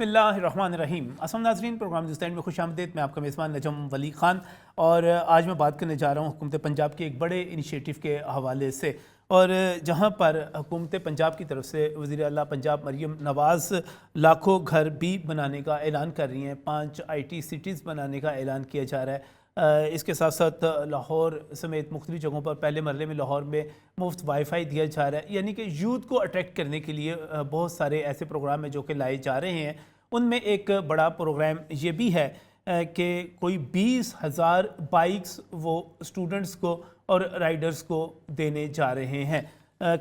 बिस्मिल्लाहिर्रहमानिर्रहीम। अस्सलाम नाज़रीन, प्रोग्राम न्यूज़ में खुशामदीद। मैं आपका मेज़बान नजम वली ख़ान और आज मैं बात करने जा रहा हूँ हुकूमत पंजाब के एक बड़े इनिशिएटिव के हवाले से, और जहाँ पर हुकूमत पंजाब की तरफ से वज़ीर आला पंजाब मरीम नवाज़ लाखों घर भी बनाने का ऐलान कर रही हैं। 5 IT सिटीज़ बनाने का ऐलान किया जा रहा है। इसके साथ साथ लाहौर समेत मुख्तलिफ़ जगहों पर पहले मरले में लाहौर में मुफ्त वाईफाई दिया जा रहा है। यानी कि यूथ को अट्रैक्ट करने के लिए बहुत सारे ऐसे प्रोग्राम हैं जो कि लाए जा रहे हैं। उनमें एक बड़ा प्रोग्राम ये भी है कि कोई 20,000 बाइक्स वो स्टूडेंट्स को और राइडर्स को देने जा रहे हैं।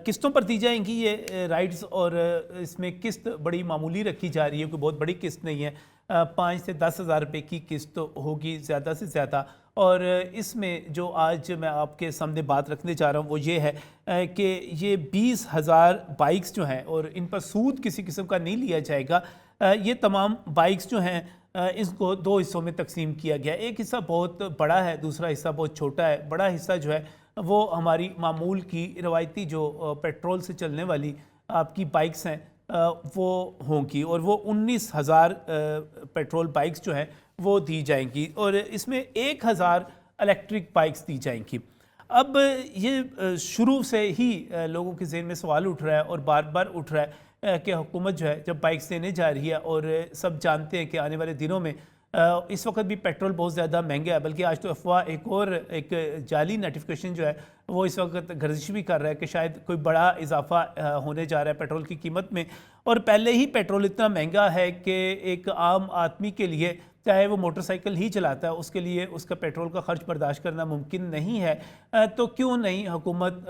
किस्तों पर दी जाएंगी ये राइड्स, और इसमें किस्त बड़ी मामूली रखी जा रही है, कोई बहुत बड़ी किस्त नहीं है। 5 से 10,000 रुपये की किस्त होगी ज़्यादा से ज़्यादा। और इसमें जो आज मैं आपके सामने बात रखने जा रहा हूँ वो ये है कि ये 20,000 बाइक्स जो हैं, और इन पर सूद किसी किस्म का नहीं लिया जाएगा। ये तमाम बाइक्स जो हैं इसको 2 हिस्सों में तकसीम किया गया। एक हिस्सा बहुत बड़ा है, दूसरा हिस्सा बहुत छोटा है। बड़ा हिस्सा जो है वो हमारी मामूल की रवायती जो पेट्रोल से चलने वाली आपकी बाइक्स हैं वो होंगी, और वो 19,000 पेट्रोल बाइक्स जो हैं वो दी जाएंगी, और इसमें 1,000 इलेक्ट्रिक बाइक्स दी जाएंगी। अब ये शुरू से ही लोगों के ज़हन में सवाल उठ रहा है और बार बार उठ रहा है कि हुकूमत जो है जब बाइक्स देने जा रही है, और सब जानते हैं कि आने वाले दिनों में इस वक्त भी पेट्रोल बहुत ज़्यादा महंगा है। बल्कि आज तो अफवाह एक जाली नोटिफिकेशन जो है वो इस वक्त गर्जिश भी कर रहा है कि शायद कोई बड़ा इजाफा होने जा रहा है पेट्रोल की कीमत में। और पहले ही पेट्रोल इतना महंगा है कि एक आम आदमी के लिए, चाहे वो मोटरसाइकिल ही चलाता है, उसके लिए उसका पेट्रोल का खर्च बर्दाश्त करना मुमकिन नहीं है। तो क्यों नहीं हुकूमत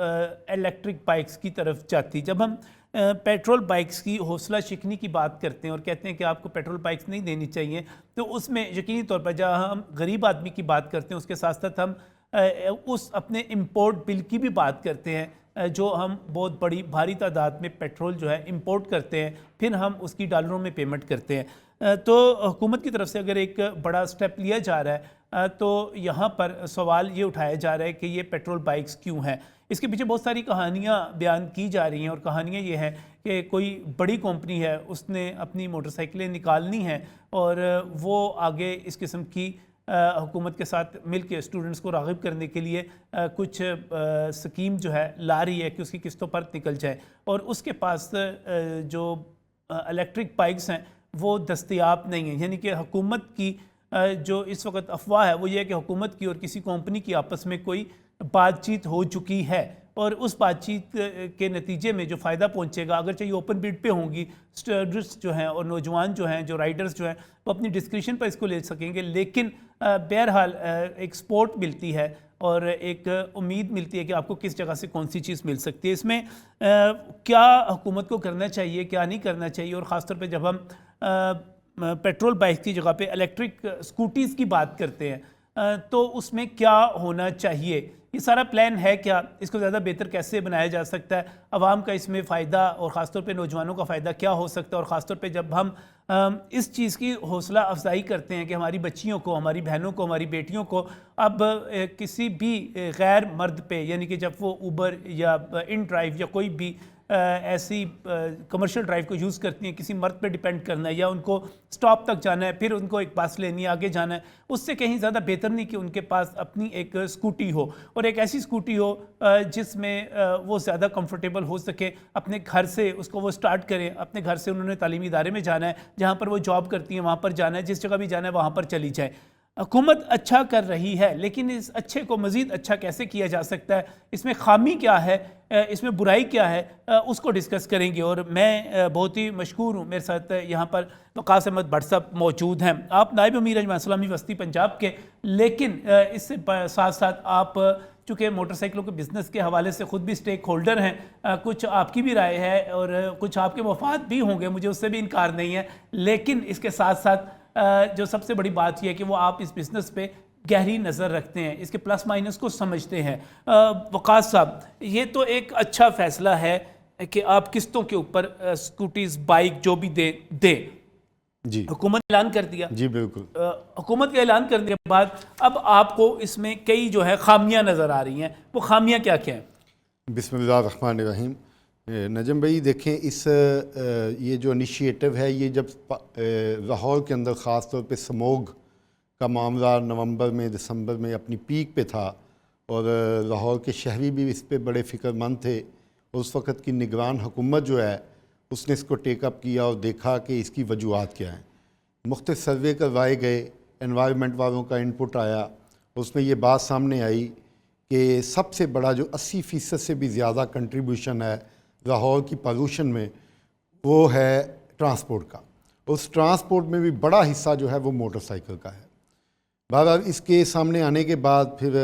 इलेक्ट्रिक बाइक्स की तरफ जाती। जब हम पेट्रोल बाइक्स की हौसला शिकनी की बात करते हैं और कहते हैं कि आपको पेट्रोल बाइक्स नहीं देनी चाहिए, तो उसमें यकीनी तौर पर जहाँ हम गरीब आदमी की बात करते हैं उसके साथ साथ हम उस अपने इंपोर्ट बिल की भी बात करते हैं, जो हम बहुत बड़ी भारी तादाद में पेट्रोल जो है इंपोर्ट करते हैं, फिर हम उसकी डॉलरों में पेमेंट करते हैं। तो हुकूमत की तरफ से अगर एक बड़ा स्टेप लिया जा रहा है तो यहाँ पर सवाल ये उठाया जा रहा है कि ये पेट्रोल बाइक्स क्यों हैं। इसके पीछे बहुत सारी कहानियाँ बयान की जा रही हैं, और कहानियाँ ये हैं कि कोई बड़ी कंपनी है, उसने अपनी मोटरसाइकिलें निकालनी हैं और वो आगे इस किस्म की हुकूमत के साथ मिल के स्टूडेंट्स को राग़िब करने के लिए कुछ स्कीम जो है ला रही है कि उसकी किस्तों पर निकल जाए, और उसके पास जो इलेक्ट्रिक बाइक्स हैं वो दस्तयाब नहीं है। यानी कि हुकूमत की जो इस वक्त अफवाह है वो ये है कि हुकूमत की और किसी कंपनी की आपस में कोई बातचीत हो चुकी है, और उस बातचीत के नतीजे में जो फ़ायदा पहुंचेगा, अगर चाहिए ओपन बिड पे होंगी, स्टूडेंट्स जो हैं और नौजवान जो हैं, जो राइडर्स जो हैं, वो अपनी डिस्क्रिप्शन पर इसको ले सकेंगे। लेकिन बहरहाल एक सपोर्ट मिलती है और एक उम्मीद मिलती है कि आपको किस जगह से कौन सी चीज़ मिल सकती है। इसमें क्या हुकूमत को करना चाहिए, क्या नहीं करना चाहिए, और ख़ासतौर पर जब हम पेट्रोल बाइक की जगह पे इलेक्ट्रिक स्कूटीज़ की बात करते हैं तो उसमें क्या होना चाहिए, ये सारा प्लान है क्या, इसको ज़्यादा बेहतर कैसे बनाया जा सकता है, आवाम का इसमें फ़ायदा और ख़ासतौर पे नौजवानों का फ़ायदा क्या हो सकता है। और ख़ासतौर पे जब हम इस चीज़ की हौसला अफजाई करते हैं कि हमारी बच्चियों को, हमारी बहनों को, हमारी बेटियों को अब किसी भी गैर मर्द पे, यानी कि जब वो ऊबर या इन ड्राइव या कोई भी ऐसी कमर्शियल ड्राइव को यूज़ करती हैं, किसी मर्द पे डिपेंड करना है या उनको स्टॉप तक जाना है, फिर उनको एक बस लेनी है, आगे जाना है, उससे कहीं ज़्यादा बेहतर नहीं कि उनके पास अपनी एक स्कूटी हो, और एक ऐसी स्कूटी हो जिसमें वो ज़्यादा कंफर्टेबल हो सके। अपने घर से उसको वो स्टार्ट करें, अपने घर से उन्होंने तालीमी इदारे में जाना है, जहाँ पर वो जॉब करती हैं वहाँ पर जाना है, जिस जगह भी जाना है वहाँ पर चली जाए। हुकूमत अच्छा कर रही है, लेकिन इस अच्छे को मज़ीद अच्छा कैसे किया जा सकता है, इसमें खामी क्या है, इसमें बुराई क्या है, उसको डिस्कस करेंगे। और मैं बहुत ही मशकूर हूँ, मेरे साथ यहाँ पर वक़ास अहमद भट्ट साहब मौजूद हैं। आप नायब अमीर अजमान इस्लामी वस्ती पंजाब के, लेकिन इससे साथ साथ आप चूँकि मोटरसाइकिलों के बिज़नेस के हवाले से ख़ुद भी स्टेक होल्डर हैं, कुछ आपकी भी राय है और कुछ आपके मफाद भी होंगे, मुझे उससे भी इनकार नहीं है। लेकिन इसके साथ साथ जो सबसे बड़ी बात यह है कि वो आप इस बिज़नेस पे गहरी नज़र रखते हैं, इसके प्लस माइनस को समझते हैं। वक़ास साहब, ये तो एक अच्छा फ़ैसला है कि आप किस्तों के ऊपर स्कूटीज़, बाइक जो भी दे जी, हुकूमत ने ऐलान कर दिया। जी बिल्कुल, हुकूमत का ऐलान करने के बाद अब आपको इसमें कई जो है खामियां नज़र आ रही हैं, वो खामियां क्या क्या हैं? बिस्मिल्लाहिर्रहमानिर्रहीम। नजम भाई देखें, ये जो इनिशिएटिव है, ये जब लाहौर के अंदर ख़ास तौर पे स्मोग का मामला नवंबर में दिसंबर में अपनी पीक पे था और लाहौर के शहरी भी इस पे बड़े फ़िक्रमंद थे, और उस वक़्त की निगरान हुकूमत जो है उसने इसको टेकअप किया और देखा कि इसकी वजूहत क्या हैं। मुख्तलिफ सर्वे करवाए गए, एनवायरनमेंट वालों का इनपुट आया, उसमें ये बात सामने आई कि सबसे बड़ा जो 80% से भी ज़्यादा कंट्रीब्यूशन है लाहौर की पॉल्यूशन में, वो है ट्रांसपोर्ट का। उस ट्रांसपोर्ट में भी बड़ा हिस्सा जो है वो मोटरसाइकिल का है। बहरहाल इसके सामने आने के बाद फिर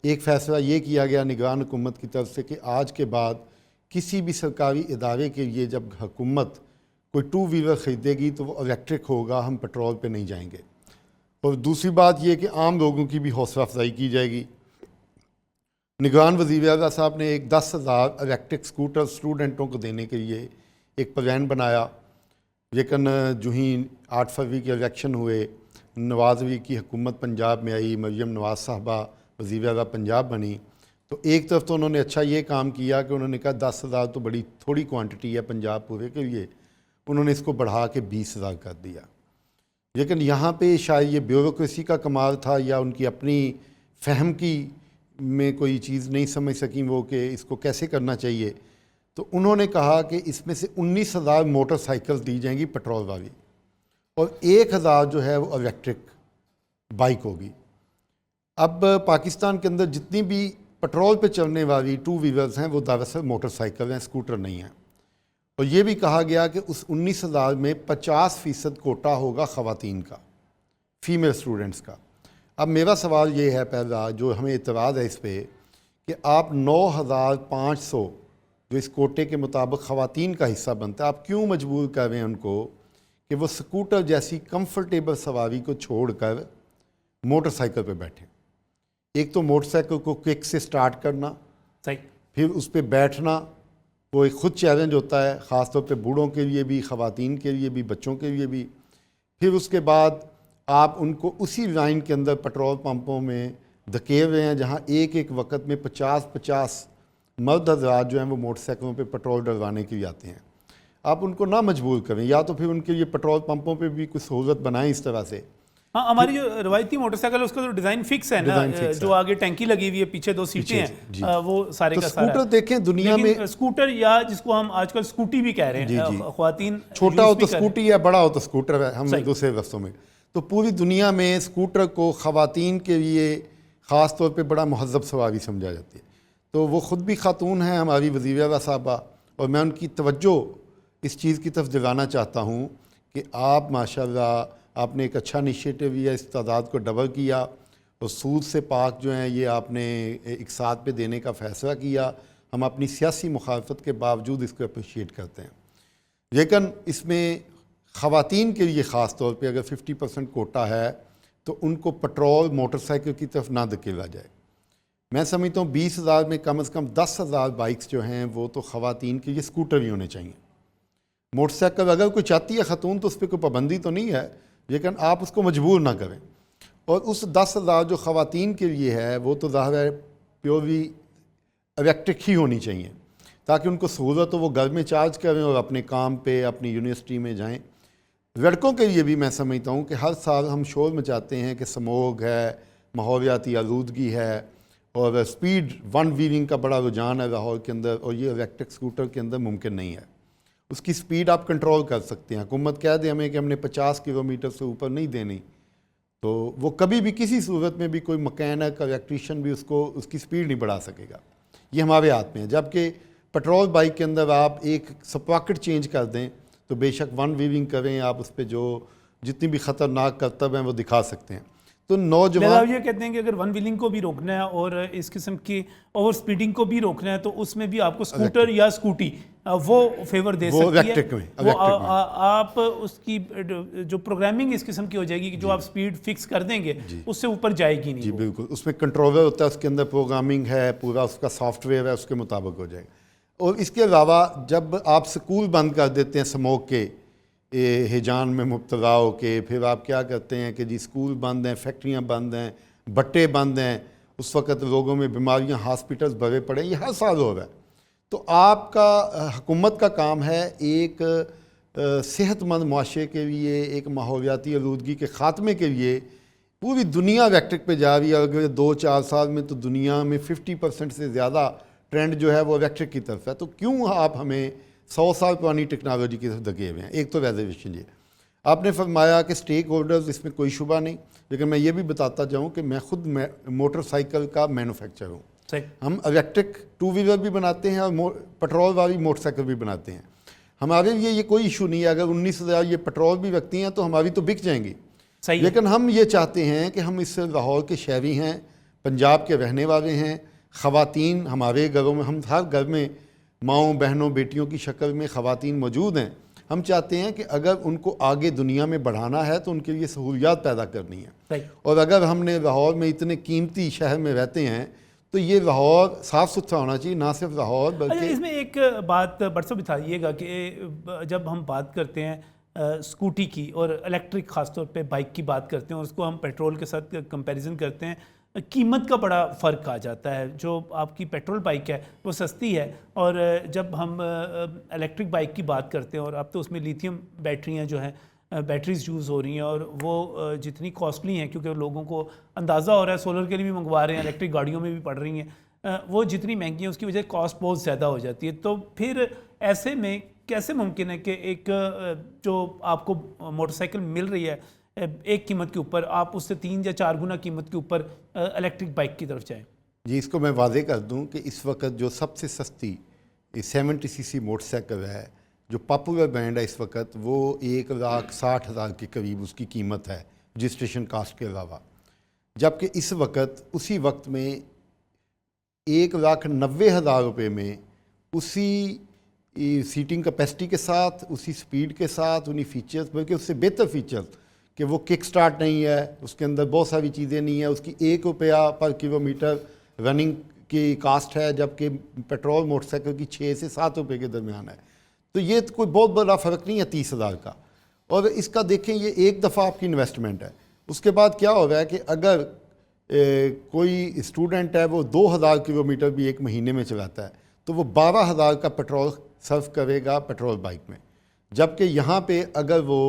एक फ़ैसला ये किया गया निगरान हुकूमत की तरफ से कि आज के बाद किसी भी सरकारी इदारे के लिए जब हुकूमत कोई 2 व्हीलर ख़रीदेगी तो वो इलेक्ट्रिक होगा, हम पेट्रोल पे नहीं जाएंगे। और दूसरी बात ये कि आम लोगों की भी हौसला अफजाई की जाएगी। निगरान वज़ीर आज़म साहब ने एक 10,000 इलेक्ट्रिक स्कूटर स्टूडेंटों को देने के लिए एक प्लान बनाया, लेकिन जो ही 8 फरवरी के इलेक्शन हुए, नवाज शरीफ की हुकूमत पंजाब में आई, मरियम नवाज साहबा वज़ीर आज़म पंजाब बनी, तो एक तरफ तो उन्होंने अच्छा ये काम किया कि उन्होंने कहा 10,000 तो बड़ी थोड़ी क्वांटिटी है पंजाब पूरे के लिए, उन्होंने इसको बढ़ा के 20,000 कर दिया। लेकिन यहाँ पे शायद ये ब्यूरोक्रेसी का कमाल था या उनकी अपनी फ़हम की में कोई चीज़ नहीं समझ सकी वो कि इसको कैसे करना चाहिए, तो उन्होंने कहा कि इसमें से 19,000 मोटरसाइकिल दी जाएंगी पेट्रोल वाली और 1,000 जो है वो इलेक्ट्रिक बाइक होगी। अब पाकिस्तान के अंदर जितनी भी पेट्रोल पे चलने वाली 2 व्हीलर्स हैं वो दरअसल मोटरसाइकिल हैं, स्कूटर नहीं हैं। और ये भी कहा गया कि उस 19,000 में 50% कोटा होगा ख़वातीन का, फ़ीमेल स्टूडेंट्स का। अब मेरा सवाल ये है, पहला जो हमें इतराज़ है इस पर, कि आप 9,500 जो इस कोटे के मुताबिक ख़वातीन का हिस्सा बनता है, आप क्यों मजबूर कर रहे हैं उनको कि वो स्कूटर जैसी कंफर्टेबल सवारी को छोड़कर मोटरसाइकिल पे बैठें। एक तो मोटरसाइकिल को किक से स्टार्ट करना, सही, फिर उस पर बैठना, वो एक ख़ुद चैलेंज होता है, ख़ास तौर पे बूढ़ों के लिए भी, ख़वातीन के लिए भी, बच्चों के लिए भी। फिर उसके बाद आप उनको उसी लाइन के अंदर पेट्रोल पंपों में धकेल रहे हैं जहाँ एक एक वक्त में 50-50 मर्द हज़रात जो हैं वो मोटरसाइकिलों पे पेट्रोल डलवाने के लिए आते हैं। आप उनको ना मजबूर करें, या तो फिर उनके लिए पेट्रोल पंपों पे भी कुछ सहूलत बनाएं इस तरह से। हाँ, हमारी जो रवायती मोटरसाइकिल है उसका तो डिज़ाइन फिक्स है ना, जो आगे टैंकी लगी हुई है, पीछे 2 सीटें हैं, वो सारे तो का सारा स्कूटर देखें दुनिया में, स्कूटर या जिसको हम आजकल स्कूटी भी कह रहे हैं, ख्वातीन छोटा हो तो स्कूटी है, बड़ा हो तो स्कूटर है, हम दूसरे रस्तों में। तो पूरी दुनिया में स्कूटर को ख़वातीन के लिए ख़ास तौर पे बड़ा महज़ब सवारी समझा जाती है। तो वो ख़ुद भी खातून हैं हमारी वज़ीर आज़म साहबा, और मैं उनकी तवज्जो इस चीज़ की तरफ दिलाना चाहता हूँ कि आप माशाल्लाह आपने एक अच्छा इनिशिएटिव लिया, इस तादाद को डबल किया और सूद से पाक जो हैं ये आपने एक साथ पे देने का फ़ैसला किया। हम अपनी सियासी मुखालफत के बावजूद इसको अप्रिशिएट करते हैं, लेकिन इसमें ख़वातीन के लिए ख़ास तौर पे अगर 50% कोटा है तो उनको पेट्रोल मोटरसाइकिल की तरफ ना धकेला जाए। मैं समझता हूँ 20,000 में कम से कम 10,000 बाइक्स जो हैं वो तो ख़वातीन के लिए स्कूटर ही होने चाहिए। मोटरसाइकिल अगर कोई चाहती है ख़ातून तो उस पर कोई पाबंदी तो नहीं है, लेकिन आप उसको मजबूर ना करें। और उस 10,000 जो ख़वातीन के लिए है वो तो ज़ाहिर है प्योरली इलेक्ट्रिक ही होनी चाहिए, ताकि उनको सहूलत हो, वो घर में चार्ज करें और अपने काम पे अपनी यूनिवर्सिटी में जाएं। लड़कों के लिए भी मैं समझता हूँ कि हर साल हम शोर मचाते हैं कि स्मोग है, माहौलियाती आलूदगी है और स्पीड 1 व्हीलिंग का बड़ा रुझान है लाहौर के अंदर, और ये इलेक्ट्रिक स्कूटर के अंदर मुमकिन नहीं है। उसकी स्पीड आप कंट्रोल कर सकते हैं। हुकूमत कह दे हमें कि हमने 50 किलोमीटर से ऊपर नहीं देनी, तो वो कभी भी किसी सूरत में भी कोई मकैनिक इलेक्ट्रीशियन भी उसकी स्पीड नहीं बढ़ा सकेगा। ये हमारे हाथ में है। जबकि पेट्रोल बाइक के अंदर आप एक स्प्रॉकेट चेंज कर दें तो बेशक 1 व्हीलिंग करें, आप उस पर जो जितनी भी ख़तरनाक करतब हैं वो दिखा सकते हैं। तो नौजवान ये कहते हैं कि अगर 1 व्हीलिंग को भी रोकना है और इस किस्म की ओवर स्पीडिंग को भी रोकना है तो उसमें भी आपको स्कूटर या स्कूटी वो फेवर दे सकती है। वो आप उसकी जो प्रोग्रामिंग इस किस्म की हो जाएगी कि जो आप स्पीड फिक्स कर देंगे उससे ऊपर जाएगी नहीं। जी बिल्कुल, उसमें कंट्रोलर होता है, उसके अंदर प्रोग्रामिंग है, पूरा उसका सॉफ्टवेयर है, उसके मुताबिक हो जाएगा। और इसके अलावा जब आप स्कूल बंद कर देते हैं स्मोक के हिजान में मुब्तला हो के, फिर आप क्या करते हैं कि जी स्कूल बंद हैं, फैक्ट्रियाँ बंद हैं, भट्टे बंद हैं, उस वक़्त लोगों में बीमारियाँ, हॉस्पिटल्स भरे पड़े, ये हर साल हो रहा है। तो आपका हुकूमत का काम है एक सेहतमंद मुआशरे के लिए, एक माहौलियाती आलूदगी के ख़ात्मे के लिए पूरी दुनिया इलेक्ट्रिक पे जा रही है। अगले 2-4 साल में तो दुनिया में 50% से ज़्यादा ट्रेंड जो है वो इलेक्ट्रिक की तरफ है। तो क्यों आप हमें 100 साल पुरानी टेक्नोलॉजी की तरफ धके हुए हैं? एक तो रिजर्वेशन ये आपने फरमाया कि स्टेक होल्डर्स, इसमें कोई शुबा नहीं, लेकिन मैं ये भी बताता जाऊँ कि मैं खुद मोटरसाइकिल का मैन्युफैक्चर हूँ। हम इलेक्ट्रिक 2 व्हीलर भी बनाते हैं और पेट्रोल वाली मोटरसाइकिल भी बनाते हैं। हमारे लिए ये कोई इशू नहीं है। अगर 19,000 ये पेट्रोल भी रखती हैं तो हमारी तो बिक जाएंगी। लेकिन हम ये चाहते हैं कि हम इस लाहौर के शहरी हैं, पंजाब के रहने वाले हैं, ख़वातीन हमारे घरों में, हम हर घर में माँओं बहनों बेटियों की शक्ल में ख़वातीन मौजूद हैं। हम चाहते हैं कि अगर उनको आगे दुनिया में बढ़ाना है तो उनके लिए सहूलियात पैदा करनी है। और अगर हमने लाहौर में इतने कीमती शहर में रहते हैं तो ये लाहौर साफ़ सुथरा होना चाहिए, ना सिर्फ लाहौर बल्कि। इसमें एक बात बरसों बताइएगा कि जब हम बात करते हैं स्कूटी की और इलेक्ट्रिक ख़ासतौर पे बाइक की बात करते हैं और उसको हम पेट्रोल के साथ कंपैरिजन करते हैं, कीमत का बड़ा फ़र्क आ जाता है। जो आपकी पेट्रोल बाइक है वो सस्ती है, और जब हम इलेक्ट्रिक बाइक की बात करते हैं और अब तो उसमें लिथियम बैटरियां जो हैं, बैटरीज यूज़ हो रही हैं और वो जितनी कॉस्टली हैं, क्योंकि लोगों को अंदाज़ा हो रहा है सोलर के लिए भी मंगवा रहे हैं, इलेक्ट्रिक गाड़ियों में भी पड़ रही हैं, वो जितनी महंगी हैं उसकी वजह से कॉस्ट बहुत ज़्यादा हो जाती है। तो फिर ऐसे में कैसे मुमकिन है कि एक जो आपको मोटरसाइकिल मिल रही है एक कीमत के ऊपर, आप उससे 3 या 4 गुना कीमत के ऊपर इलेक्ट्रिक बाइक की तरफ जाएं? जी, इसको मैं वादे कर दूं कि इस वक्त जो सबसे सस्ती 70cc मोटरसाइकिल है, जो पॉपुलर ब्रांड है इस वक्त, वो 1,60,000 के करीब उसकी कीमत है रजिस्ट्रेशन कास्ट के अलावा। जबकि इस वक्त उसी वक्त में 1,90,000 रुपये में उसी सीटिंग कैपेसिटी के साथ, उसी स्पीड के साथ, उन्हीं फीचर्स, बल्कि उससे बेहतर फीचर्स कि वो किक स्टार्ट नहीं है, उसके अंदर बहुत सारी चीज़ें नहीं है, उसकी ₹1 पर किलोमीटर रनिंग की कास्ट है, जबकि पेट्रोल मोटरसाइकिल की 6 से 7 रुपये के दरमियान है। तो ये कोई बहुत बड़ा फ़र्क नहीं है 30,000 का। और इसका देखें, ये एक दफ़ा आपकी इन्वेस्टमेंट है। उसके बाद क्या हो रहा है कि अगर कोई स्टूडेंट है वो 2,000 किलोमीटर भी एक महीने में चलाता है तो वो 12,000 का पेट्रोल सर्व करेगा पेट्रोल बाइक में। जबकि यहाँ पे अगर वो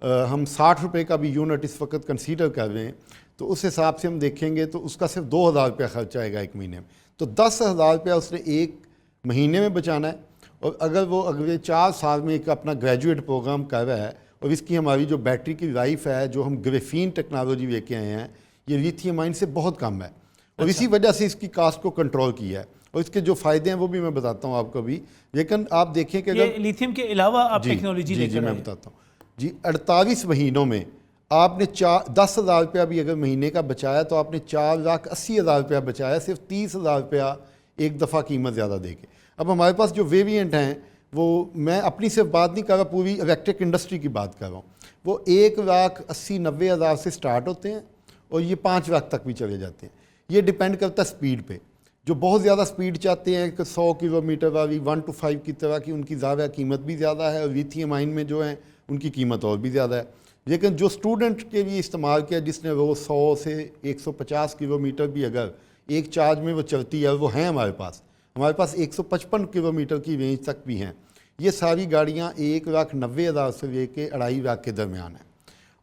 हम 60 रुपये का भी यूनिट इस वक्त कंसीडर कर रहे हैं तो उस हिसाब से हम देखेंगे तो उसका सिर्फ 2,000 रुपया खर्च आएगा एक महीने में। तो 10,000 रुपया उसने एक महीने में बचाना है। और अगर वो अगले 4 साल में एक अपना ग्रेजुएट प्रोग्राम कर रहा है, और इसकी हमारी जो बैटरी की लाइफ है, जो हम ग्रेफीन टेक्नोलॉजी लेके आए हैं, ये लिथियम आयन से बहुत कम है। और इसी वजह से इसकी कास्ट को कंट्रोल किया है। और इसके जो फ़ायदे हैं वो भी मैं बताता हूँ आपको भी। लेकिन आप देखें कि अगर लिथियम के अलावा आप टेक्नोलॉजी लेकर मैं बताता हूँ जी, 48 महीनों में आपने 10,000 रुपया भी अगर महीने का बचाया तो आपने 4,80,000 रुपया बचाया, सिर्फ 30,000 रुपया एक दफ़ा कीमत ज़्यादा दे के। अब हमारे पास जो वेरिएंट हैं वो, मैं अपनी सिर्फ बात नहीं कर रहा, पूरी इलेक्ट्रिक इंडस्ट्री की बात कर रहा हूँ, वो 1,80,90,000 से स्टार्ट होते हैं और ये 5 लाख तक भी चले जाते हैं। ये डिपेंड करता है स्पीड पे। जो बहुत ज़्यादा स्पीड चाहते हैं कि 100 किलोमीटर वाली 1 to 5 की तरह की, उनकी ज़्यादा कीमत भी ज़्यादा है, और लिथियम आयन में जो हैं उनकी कीमत और भी ज़्यादा है। लेकिन जो स्टूडेंट के लिए इस्तेमाल किया, जिसने वो 100 से 150 किलोमीटर भी अगर एक चार्ज में वो चलती है, वो हैं हमारे पास 155 किलोमीटर की रेंज तक भी हैं। ये सारी गाड़ियाँ 1,90,000 से लेके 2.5 लाख के दरमियान हैं।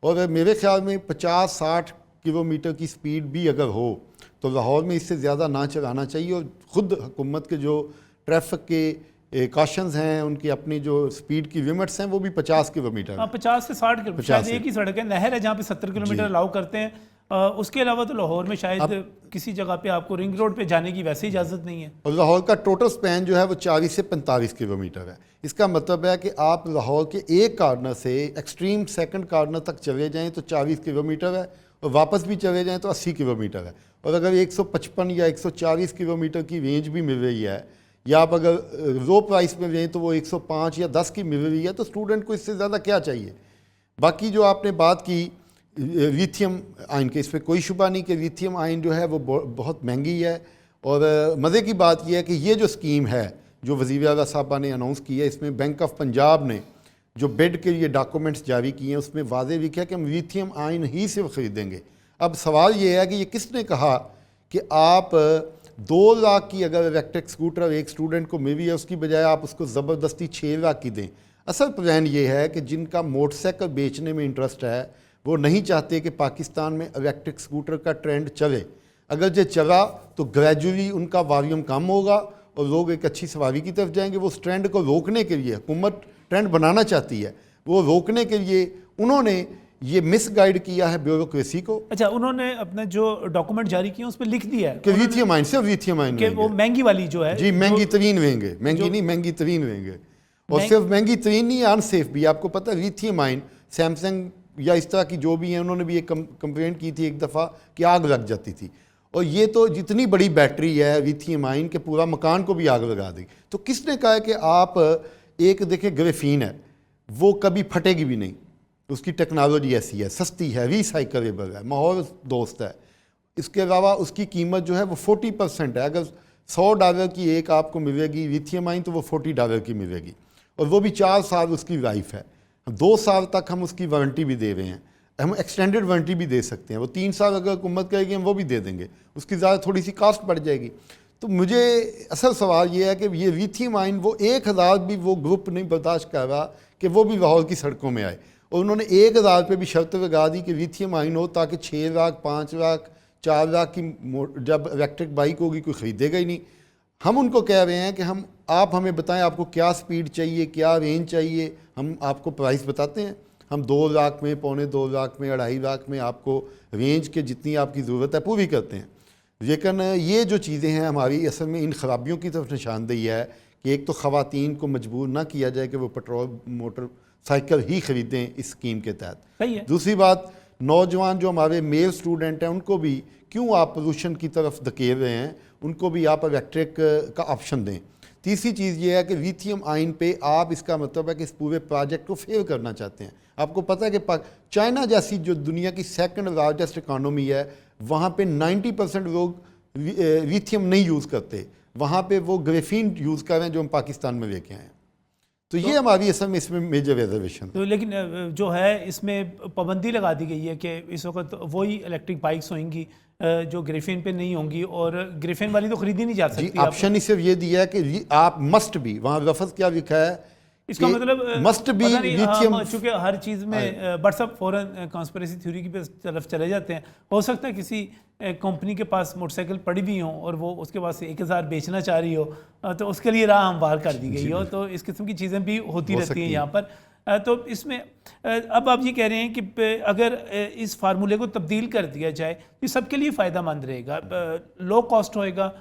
और मेरे ख्याल में 50-60 किलोमीटर की स्पीड भी अगर हो तो लाहौर में इससे ज़्यादा ना चलाना चाहिए। और ख़ुद हुकूमत के जो ट्रैफिक के काशंस हैं, उनकी अपनी जो स्पीड की लिमिट्स हैं, वो भी 50 किलोमीटर। 50 से 60 किलोमीटर, शायद एक ही सड़क है, नहर है जहाँ पे 70 किलोमीटर अलाउ करते हैं। उसके अलावा तो लाहौर में शायद किसी जगह पे आपको रिंग रोड पे जाने की वैसे इजाज़त नहीं है। और लाहौर का टोटल स्पैन जो है वो 40 से 45 किलोमीटर है। इसका मतलब है कि आप लाहौर के एक कार्नर से एक्सट्रीम सेकंड कार्नर तक चले जाएं तो 40 किलोमीटर है, और वापस भी चले जाएं तो 80 किलोमीटर है। और अगर 155 या 140 किलोमीटर की रेंज भी मिल रही है, या आप अगर लो प्राइस में लें तो वो 105 या 10 की मिल रही है, तो स्टूडेंट को इससे ज़्यादा क्या चाहिए। बाकी जो आपने बात की लिथियम आयन के, इस पर कोई शुबा नहीं कि लिथियम आयन जो है वो बहुत महंगी है। और मज़े की बात यह है कि ये जो स्कीम है जो वज़ीर आला साहबा ने अनाउंस की है, इसमें बैंक ऑफ पंजाब ने जो बिड के लिए डॉक्यूमेंट्स जारी किए हैं उसमें वाज़ेह लिखा है कि हम लिथियम आयन ही सिर्फ ख़रीदेंगे। अब सवाल ये है कि ये किसने कहा कि आप 2 लाख की अगर इलेक्ट्रिक स्कूटर एक स्टूडेंट को मिली है, उसकी बजाय आप उसको ज़बरदस्ती 6 लाख की दें। असल प्लान ये है कि जिनका मोटरसाइकिल बेचने में इंटरेस्ट है वो नहीं चाहते कि पाकिस्तान में इलेक्ट्रिक स्कूटर का ट्रेंड चले। अगर ये चला तो ग्रेजुअली उनका वॉल्यूम कम होगा और लोग एक अच्छी सवारी की तरफ जाएंगे। वो उस ट्रेंड को रोकने के लिए, हुकूमत ट्रेंड बनाना चाहती है, वो रोकने के लिए उन्होंने ये मिसगाइड किया है ब्यूरोक्रेसी को। अच्छा, उन्होंने अपना जो डॉक्यूमेंट जारी किया उस पर लिख दिया है कि लिथियम आयन, सिर्फ लिथियम आयन कि वो महंगी वाली जो है, जी महंगी तरीन रहेंगे, महंगी नहीं महंगी तरीन रहेंगे। और सिर्फ महंगी तरीन नहीं, अनसेफ भी। आपको पता है लिथियम आयन, सैमसंग या इस तरह की जो भी हैं, उन्होंने भी एक कंप्लेंट की थी एक दफ़ा कि आग लग जाती थी। और ये तो जितनी बड़ी बैटरी है लिथियम आयन के, पूरा मकान को भी आग लगा देगी। तो किसने कहा है कि आप एक देखें ग्रेफीन है, वो कभी फटेगी भी नहीं, उसकी टेक्नोलॉजी ऐसी है, सस्ती है, रिसाइकलेबल है, माहौल दोस्त है। इसके अलावा उसकी कीमत जो है वो 40% है। अगर $100 की एक आपको मिलेगी लिथियम आयन तो वो $40 की मिलेगी, और वो भी 4 साल उसकी लाइफ है। 2 साल तक हम उसकी वारंटी भी दे रहे हैं, हम एक्सटेंडेड वारंटी भी दे सकते हैं। वो 3 साल अगर हुकूमत कहेगी हम वो भी दे देंगे, उसकी ज़्यादा थोड़ी सी कास्ट बढ़ जाएगी। तो मुझे असल सवाल ये है कि ये लिथियम आयन वो 1000 भी वो ग्रुप नहीं बर्दाश्त कर रहा कि वो भी लाहौर की सड़कों में आए, और उन्होंने 1000 पे भी शर्त लगा दी कि लिथियम आयन हो, ताकि 6 लाख 5 लाख 4 लाख की जब इलेक्ट्रिक बाइक होगी कोई ख़रीदेगा ही नहीं। हम उनको कह रहे हैं कि आप हमें बताएं आपको क्या स्पीड चाहिए, क्या रेंज चाहिए, हम आपको प्राइस बताते हैं। हम 2 लाख में, 2.25 लाख में, 2.5 लाख में आपको रेंज के जितनी आपकी ज़रूरत है पूरी करते हैं। लेकिन ये जो चीज़ें हैं हमारी असल में इन खराबियों की तरफ निशानदेही है कि एक तो ख़वातीन को मजबूर ना किया जाए कि वो पेट्रोल मोटरसाइकिल ही ख़रीदें इस स्कीम के तहत। दूसरी बात, नौजवान जो हमारे मेल स्टूडेंट हैं उनको भी क्यों आप पोल्यूशन की तरफ धकेल रहे हैं, उनको भी आप इलेक्ट्रिक का ऑप्शन दें। तीसरी चीज़ ये है कि लिथियम आयन पे आप, इसका मतलब है कि इस पूरे प्रोजेक्ट को फेल करना चाहते हैं। आपको पता है कि चाइना जैसी जो दुनिया की 2nd लार्जेस्ट इकानमी है, वहाँ पे 90% लोग लिथियम नहीं यूज़ करते, वहाँ पे वो ग्रेफीन यूज़ कर रहे हैं जो हम पाकिस्तान में लेके आए हैं। तो ये हमारी असल में इसमें मेजर रिजर्वेशन। तो लेकिन जो है इसमें पाबंदी लगा दी गई है कि इस वक्त वही इलेक्ट्रिक बाइक्स होंगी जो ग्रेफिन पे नहीं होंगी, और ग्रेफिन वाली तो खरीदी नहीं जा सकती। ऑप्शन ही सिर्फ ये दिया है कि आप मस्ट भी, वहाँ लफ्ज़ क्या लिखा है, इसका मतलब मस्ट बी लिथियम। चूँकि हर चीज़ में बट सब फ़ौरन कॉन्स्पिरेसी थ्योरी की तरफ चले जाते हैं। हो सकता है किसी कंपनी के पास मोटरसाइकिल पड़ी भी हो और वो उसके पास 1000 बेचना चाह रही हो, तो उसके लिए राह हमवार कर दी गई हो। तो इस किस्म की चीज़ें भी होती रहती हैं यहाँ पर। तो इसमें अब आप ये कह रहे हैं कि अगर इस फार्मूले को तब्दील कर दिया जाए तो सबके लिए फ़ायदा मंद रहेगा, लो कॉस्ट होएगा,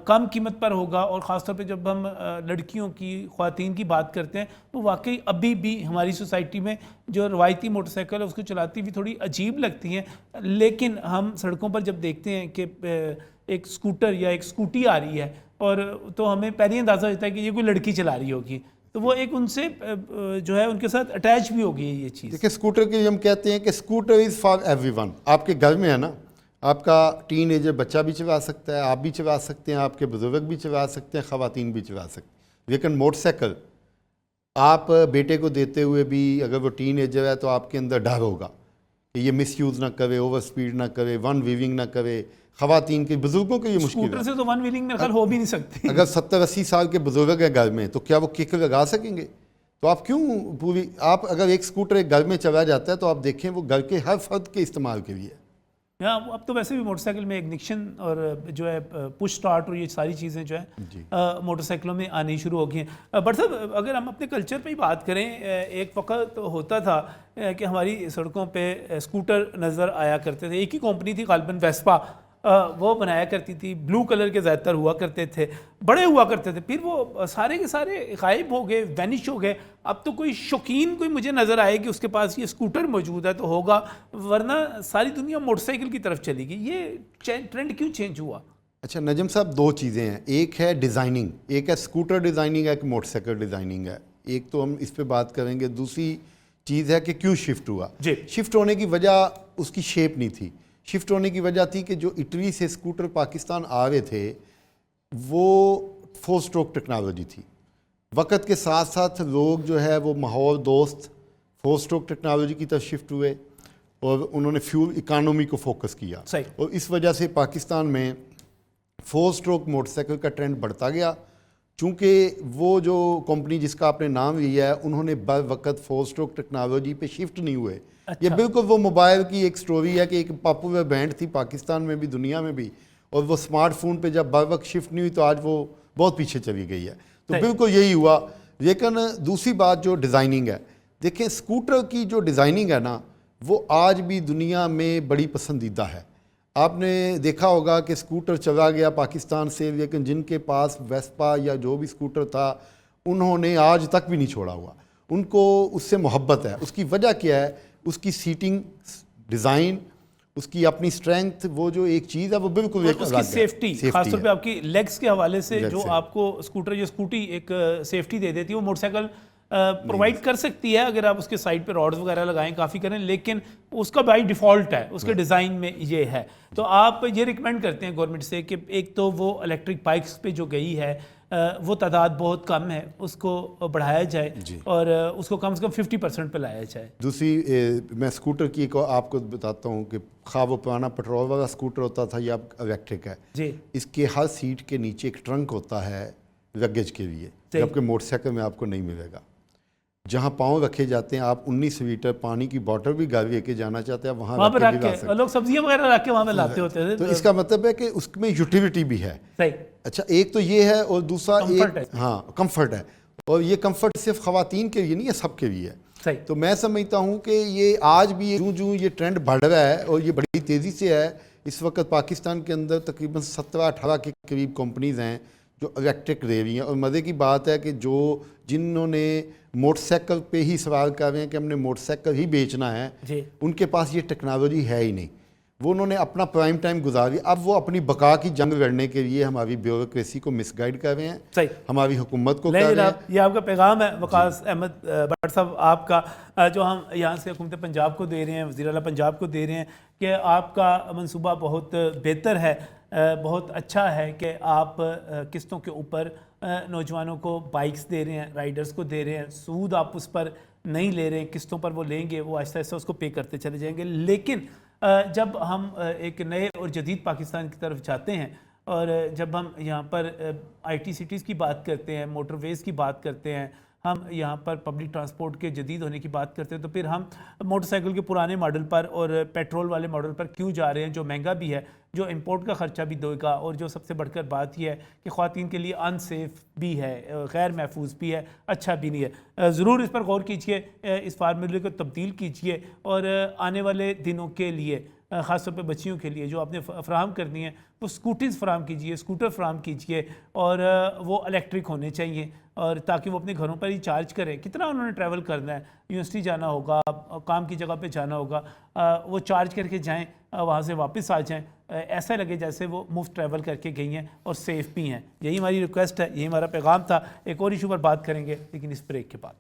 कम कीमत पर होगा। और ख़ासतौर पे जब हम लड़कियों की, ख़वातीन की बात करते हैं तो वाकई अभी भी हमारी सोसाइटी में जो रवायती मोटरसाइकिल है उसको चलाती हुई थोड़ी अजीब लगती हैं। लेकिन हम सड़कों पर जब देखते हैं कि एक स्कूटर या एक स्कूटी आ रही है, और तो हमें पहले ही अंदाज़ा होता है कि ये कोई लड़की चला रही होगी, तो वो एक उनसे जो है उनके साथ अटैच भी हो गई है ये चीज़। देखिए, स्कूटर के लिए हम कहते हैं कि स्कूटर इज़ फॉर एवरीवन। आपके घर में है ना, आपका टीनेजर बच्चा भी चला सकता है, आप भी चला सकते हैं, आपके बुजुर्ग भी चला सकते हैं, ख़वातीन भी चला सकते हैं। लेकिन मोटरसाइकिल आप बेटे को देते हुए भी अगर वो टीनेजर है तो आपके अंदर डर होगा कि ये मिसयूज़ ना करे, ओवर स्पीड ना करे, वन व्हीलिंग ना करे। ख़वातीन के, बुजुर्गों के ये मुश्किल है। स्कूटर से तो वन व्हीलिंग मेरे ख्याल हो भी नहीं सकती। अगर 70-80 साल के बुजुर्ग है घर में तो क्या वो किक लगा सकेंगे? तो आप क्यों पूरी, आप अगर एक स्कूटर एक घर में चला जाता है तो आप देखें वो घर के हर फर्द के इस्तेमाल के लिए। हाँ, अब तो वैसे भी मोटरसाइकिल में इग्निशन और जो है पुश स्टार्ट और ये सारी चीज़ें जो है मोटरसाइकिलों में आनी शुरू हो गई हैं। बट साहब, अगर हम अपने कल्चर पे ही बात करें, एक वक्त तो होता था कि हमारी सड़कों पे स्कूटर नज़र आया करते थे। एक ही कंपनी थी गालिबन, वेस्पा, वो बनाया करती थी। ब्लू कलर के ज़्यादातर हुआ करते थे, बड़े हुआ करते थे। फिर वो सारे के सारे गायब हो गए, वैनिश हो गए। अब तो कोई शौकीन कोई मुझे नज़र आए कि उसके पास ये स्कूटर मौजूद है तो होगा, वरना सारी दुनिया मोटरसाइकिल की तरफ चली गई। ये ट्रेंड क्यों चेंज हुआ? अच्छा नजम साहब, 2 चीज़ें हैं। एक है डिज़ाइनिंग, एक है स्कूटर डिज़ाइनिंग, एक मोटरसाइकिल डिज़ाइनिंग है। एक तो हम इस पे बात करेंगे। दूसरी चीज़ है कि क्यों शिफ्ट हुआ। शिफ्ट होने की वजह उसकी शेप नहीं थी। शिफ्ट होने की वजह थी कि जो इटली से स्कूटर पाकिस्तान आ रहे थे वो 4 स्ट्रोक टेक्नोलॉजी थी। वक्त के साथ साथ लोग जो है वो माहौल दोस्त 4 स्ट्रोक टेक्नोलॉजी की तरफ शिफ्ट हुए और उन्होंने फ्यूल इकानमी को फोकस किया। और इस वजह से पाकिस्तान में 4 स्ट्रोक मोटरसाइकिल का ट्रेंड बढ़ता गया। चूँकि वो जो कंपनी जिसका आपने नाम लिया है, उन्होंने बर वक्त 4 स्ट्रोक टेक्नोलॉजी पे शिफ्ट नहीं हुए। ये बिल्कुल वो मोबाइल की एक स्टोरी है कि एक पॉपुलर ब्रांड थी पाकिस्तान में भी, दुनिया में भी, और वो स्मार्टफोन पे जब बर वक्त शिफ्ट नहीं हुई तो आज वो बहुत पीछे चली गई है। तो बिल्कुल यही हुआ। लेकिन दूसरी बात जो डिज़ाइनिंग है, देखें स्कूटर की जो डिज़ाइनिंग है ना, वो आज भी दुनिया में बड़ी पसंदीदा है। आपने देखा होगा कि स्कूटर चला गया पाकिस्तान से, लेकिन जिनके पास वेस्पा या जो भी स्कूटर था, उन्होंने आज तक भी नहीं छोड़ा हुआ। उनको उससे मोहब्बत है। उसकी वजह क्या है? उसकी सीटिंग डिज़ाइन, उसकी अपनी स्ट्रेंथ, वो जो एक चीज़ है वो बिल्कुल एक उसकी सेफ्टी, खासतौर पे आपकी लेग्स के हवाले से जो आपको स्कूटर या स्कूटी एक सेफ्टी दे देती है, वो मोटरसाइकिल प्रोवाइड कर सकती है अगर आप उसके साइड पे रॉड्स वगैरह लगाएं, काफ़ी करें, लेकिन उसका बाई डिफ़ॉल्ट है, उसके डिज़ाइन में ये है। तो आप ये रिकमेंड करते हैं गवर्नमेंट से कि एक तो वो इलेक्ट्रिक बाइक्स पे जो गई है वो तादाद बहुत कम है, उसको बढ़ाया जाए और उसको कम से कम 50% पे लाया जाए। दूसरी मैं स्कूटर की एक आपको बताता हूँ कि खा वो पुराना पेट्रोल वाला स्कूटर होता था या इलेक्ट्रिक है जी, इसके हर सीट के नीचे एक ट्रंक होता है लगेज के लिए, जबकि मोटरसाइकिल में आपको नहीं मिलेगा। जहाँ पाँव रखे जाते हैं, आप 19 लीटर पानी की बोतल भी घर लेके जाना चाहते हैं, वहाँ पर रख के लोग सब्जियाँ वगैरह रख के वहाँ पे लाते होते हैं। तो इसका मतलब है कि उसमें यूटिलिटी भी है। सही। अच्छा, एक तो ये है, और दूसरा एक हाँ कंफर्ट है। और ये कंफर्ट सिर्फ खवातीन के लिए नहीं है, सबके लिए है। सही। तो मैं समझता हूँ कि ये आज भी जूँ ये ट्रेंड बढ़ रहा है और ये बड़ी तेज़ी से है। इस वक्त पाकिस्तान के अंदर तकरीबन 17-18 के करीब कंपनीज़ हैं जो इलेक्ट्रिक दे रही हैं। और मज़े की बात है कि जिन्होंने मोटरसाइकिल पे ही सवाल कर रहे हैं कि हमने मोटरसाइकिल ही बेचना है, उनके पास ये टेक्नोलॉजी है ही नहीं। वो उन्होंने अपना प्राइम टाइम गुजार दिया। अब वो अपनी बका की जंग लड़ने के लिए हमारी ब्यूरोक्रेसी को मिसगाइड कर रहे हैं, सही, हमारी हुकूमत को कर रहे हैं। ये आपका पैगाम है वकास अहमद भट्ट साहब, आपका जो हम यहाँ से हुकूमत पंजाब को दे रहे हैं, वज़ीर आला पंजाब को दे रहे हैं कि आपका मंसूबा बहुत बेहतर है, बहुत अच्छा है कि आप किस्तों के ऊपर नौजवानों को बाइक्स दे रहे हैं, राइडर्स को दे रहे हैं, सूद आप उस पर नहीं ले रहे हैं, किस्तों पर वो लेंगे, वो आहिस्ता आहिस्ता उसको पे करते चले जाएंगे। लेकिन जब हम एक नए और जदीद पाकिस्तान की तरफ जाते हैं और जब हम यहाँ पर IT सिटीज़ की बात करते हैं, मोटरवेज़ की बात करते हैं, हम यहाँ पर पब्लिक ट्रांसपोर्ट के जदीद होने की बात करते हैं, तो फिर हम मोटरसाइकिल के पुराने मॉडल पर और पेट्रोल वाले मॉडल पर क्यों जा रहे हैं, जो महंगा भी है, जो इंपोर्ट का ख़र्चा भी देगा, और जो सबसे बढ़कर बात यह है कि ख़वातीन के लिए अनसेफ भी है, गैर महफूज भी है, अच्छा भी नहीं है। ज़रूर इस पर गौर कीजिए, इस फार्मूले को तब्दील कीजिए और आने वाले दिनों के लिए ख़ासतौर पे बच्चियों के लिए जो आपने फ़राहम करनी है, वो स्कूटीज़ फ़राहम कीजिए, स्कूटर फ़राहम कीजिए, और वो इलेक्ट्रिक होने चाहिए, और ताकि वो अपने घरों पर ही चार्ज करें। कितना उन्होंने ट्रैवल करना है, यूनिवर्सिटी जाना होगा, काम की जगह पे जाना होगा, वो चार्ज करके जाएं, वहाँ से वापस आ जाएं, ऐसा लगे जैसे वो मुफ्त ट्रैवल करके गई हैं और सेफ़ भी हैं। यही हमारी रिक्वेस्ट है, यही हमारा पैगाम था। एक और इशू पर बात करेंगे, लेकिन इस ब्रेक के बाद।